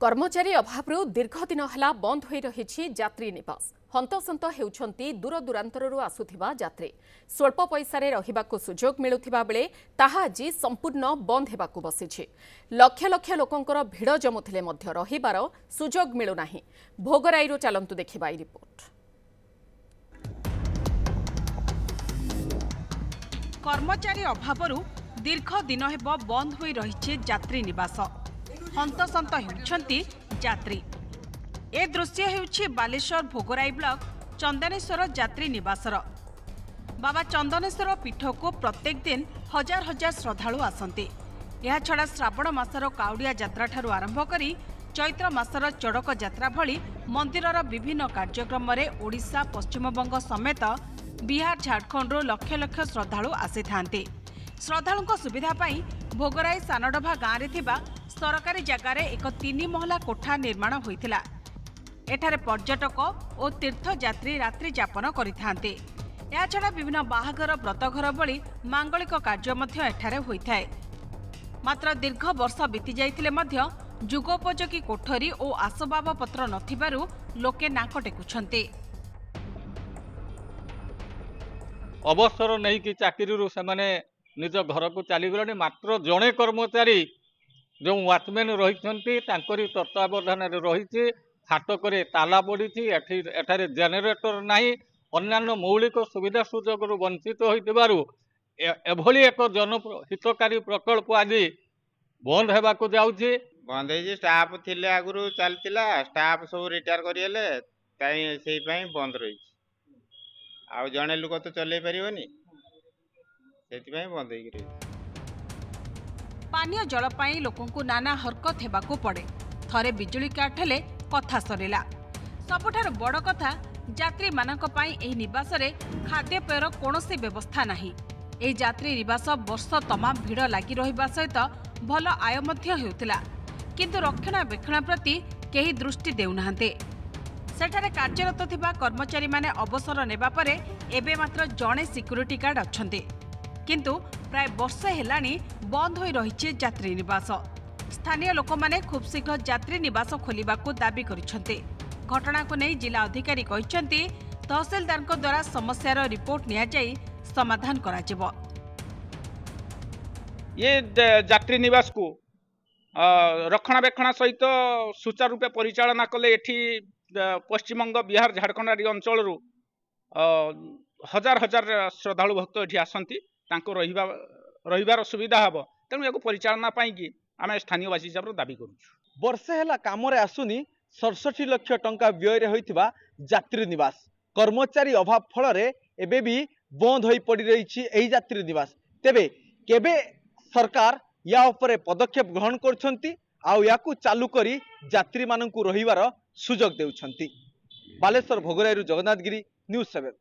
कर्मचारी अभाव दीर्घ दिन है बंद हो रही यात्री निवास हंतसंत होती दूरदूरांतर आसुवा यात्री स्वल्प पैसा रहा सुजोग मिलुवा बेले ताहा आज संपूर्ण बंद होगा बसी लक्ष लक्ष लोकंर भिड़ जमुले रहिबार सुजोग मिलूना। भोगराई चलतु देखा रिपोर्ट। कर्मचारी अभाव दीर्घ दिन हेब बंद हो रही यात्री निवास हंतसंत होती यात्री। ए दृश्य हेउछि बालेश्वर भोगराई ब्लॉक चंदनेश्वर यात्री निवासर। बाबा चंदनेश्वर पीठ को प्रत्येक दिन हजार हजार श्रद्धालु आसंती। यह छड़ा श्रावण मासर काउडिया यात्रा ठारू आरंभ करी चैत्र मासर चड़क यात्रा भली मंदिरर विभिन्न कार्यक्रम रे ओडिशा पश्चिमबंग समेत बिहार झारखंड लक्ष लक्ष श्रद्धालु आसी थांती। श्रद्धालुंक सुविधा पाई भोगराई सानडभा गाँव में थिबा सरकारी जगार एक 3 महला कोठा निर्माण होइथिला। एठारे पर्यटक और तीर्थयात्री रात्रि यापन करिथांते। या छड़ा विभिन्न बाहागर व्रतघर भली मांगलिक कार्य मध्य एठारे होइथाय। मात्र दीर्घ वर्ष बीती जाइथिले मध्य जुगोपयोगी कोठरी और आसबाब पत्र नथिबारु लोके नाक टेकुछन्ते। अवसर नहीं कि चाकरी से निज घर को चलीगले मात्र जड़े कर्मचारी जो वाचमैन रही तत्वावधान रही फाटक ताला पड़ी एठारे जेनेरेटर नहीं अन्य मौलिक सुविधा सुजोग वंचित होभली एक जनहितकारी प्रकल्प आज बंद होगा जाऊँगी। बंद हो स्टाफ थे आगु चलता स्टाफ सब रिटायर कर बंद रही आ जड़े लोक तो चल पारनी से बंद हो। पानीय जल पाई लोकंकु नाना हरकत हेबाकु पड़े। थरे बिजुली काट हेले कथा सरिला। सबुठार बड़ कथा यात्री मानक पाई एही निवास रे खाद्यपेयर कोनोसी व्यवस्था नाही। एही यात्री निवास वर्ष तमाम भिड़ लागी रहिबा सहित भल आय मध्य हेउतिला, किंतु रक्षणाबेक्षण प्रति केही दृष्टि देउनाहांते। सेठारे कार्यरत थिबा कर्मचारी माने अवसर नेबा परे एबे मात्र जणे सिक्युरिटी गार्ड अछन्ते, किंतु प्राय वर्ष हेलाणी बंद हो रही यात्री निवास। स्थानीय लोक माने खूब शीघ्र यात्री निवास खोलिबाकू दाबी करिसेंते। घटना को नहीं जिला अधिकारी कहिसेंती तहसीलदार द्वारा समस्यार रिपोर्ट निया जाई समाधान करा जिवो। ये यात्री निवास को रक्षणाबेक्षण सहित सुचारू रूपे परिचालना कले एठी पश्चिमबंग बिहार झारखंड आदि अंचल हजार हजार श्रद्धालु भक्त एठी आसंती तांको रहिबार सुविधा हबो। तेणु या परिचालना पाई कि आम स्थानीयवासी हिसाब से दाबी करूँ। वर्षे है काम आसुनी 67 लाख टंका व्यय होइथिबा यात्री निवास कर्मचारी अभाव फल एबे भी बंद हो पड़ रही एही यात्री निवास। तेबे केबे सरकार या उपरे पदक्षेप ग्रहण करछंती आउ याकू चालू करी यात्री माननकू रहिबार सुजोग देउछंती। बालेश्वर भोगराई जगन्नाथ गिरी न्यूज़ 7।